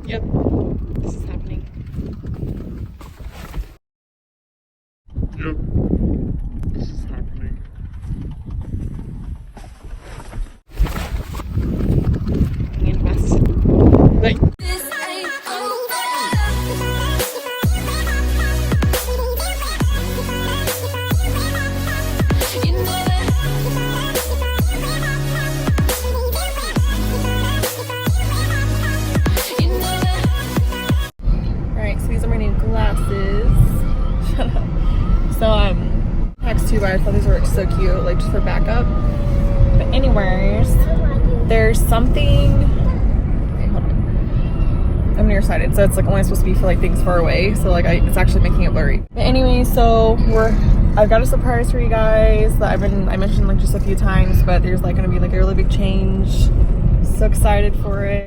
Yep, this is happening. Yep, this is happening. And mess. Like, alright, so these are my new glasses. Shut up. So, packs too, but I thought these were so cute, like just for backup. But anyways, there's something. Okay, hold on. I'm nearsighted, so it's like only supposed to be for like things far away. So like it's actually making it blurry. But anyway, so I've got a surprise for you guys that I mentioned like just a few times, but there's like gonna be like a really big change. So excited for it.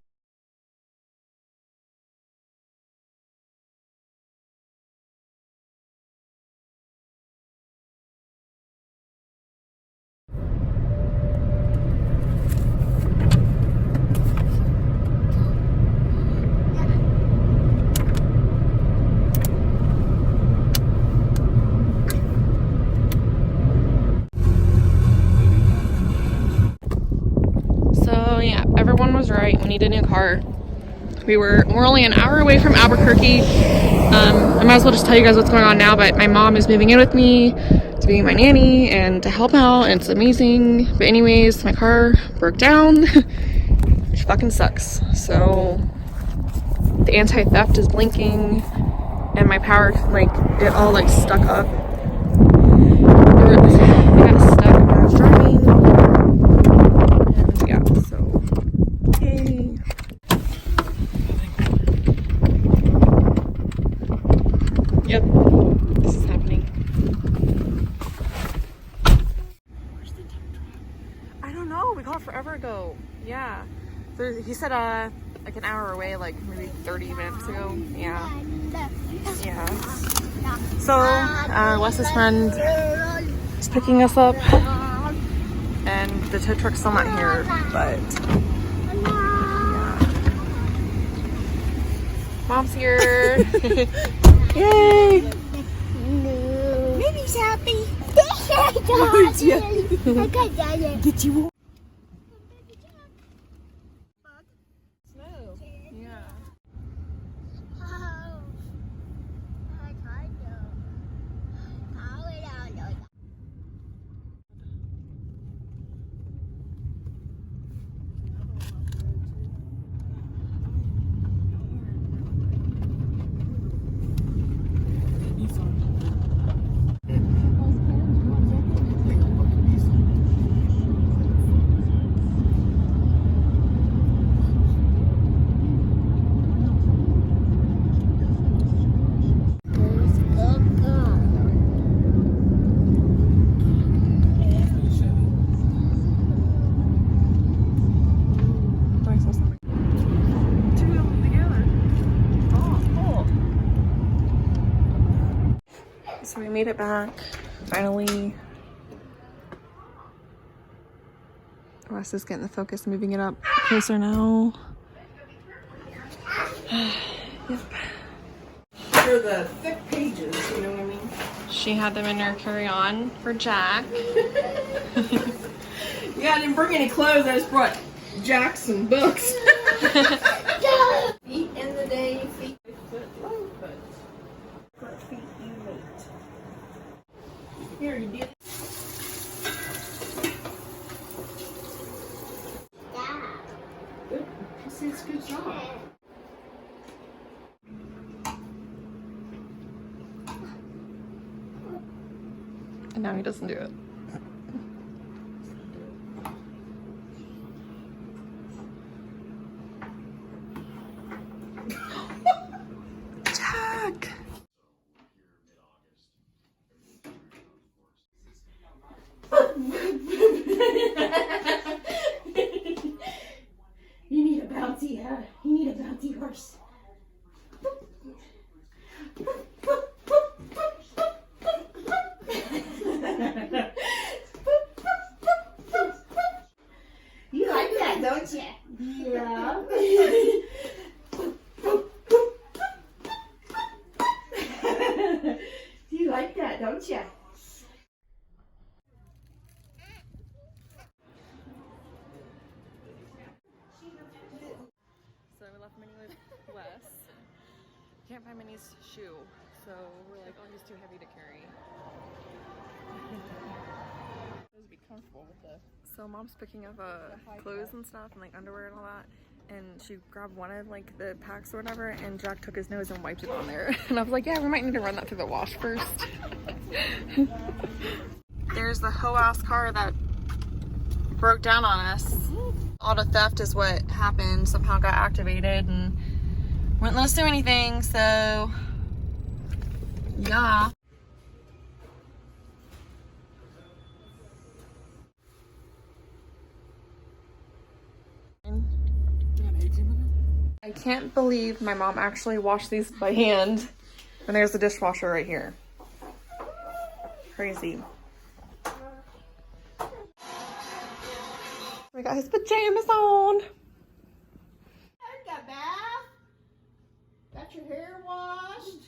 So yeah, everyone was right. We need a new car. We're only an hour away from Albuquerque. I might as well just tell you guys what's going on now, but my mom is moving in with me to be my nanny and to help out, and it's amazing. But anyways, my car broke down, which fucking sucks. So the anti-theft is blinking and my power, like, it all like stuck up. It got stuck when I was driving. And yeah, so yay. Yep, this is happening. Where's the dump truck? I don't know. We called forever ago. Yeah. So he said like an hour away, like maybe 30 minutes ago. Yeah. Yeah. So Wes's friend is picking us up, and the tow truck's still not here, but yeah. Mom's here. Yay! Baby's happy. Get you. Snow. Yeah. So we made it back, finally. Wes is getting the focus, moving it up closer now. Yep. For the thick pages, you know what I mean? She had them in her carry-on for Jack. Yeah, I didn't bring any clothes, I just brought jacks and books. Feet in the day, feet 5 foot low, but for feet you meet. Here, you did. Good. It's a good job. And now he doesn't do it. Jack! You need a bouncy horse. don't you? So we left Minnie with Wes. Can't find Minnie's shoe, so we're like, oh, he's too heavy to carry. Supposed to be comfortable with the. So mom's picking up clothes and stuff and like underwear and all that, and she grabbed one of like the packs or whatever, and Jack took his nose and wiped it on there. And I was like, yeah, we might need to run that through the wash first. There's the hoe-ass car that broke down on us. Auto theft is what happened, somehow got activated and wouldn't let us do anything, so yeah. I can't believe my mom actually washed these by hand. And there's the dishwasher right here. Crazy. We got his pajamas on. Got bath. Got your hair washed.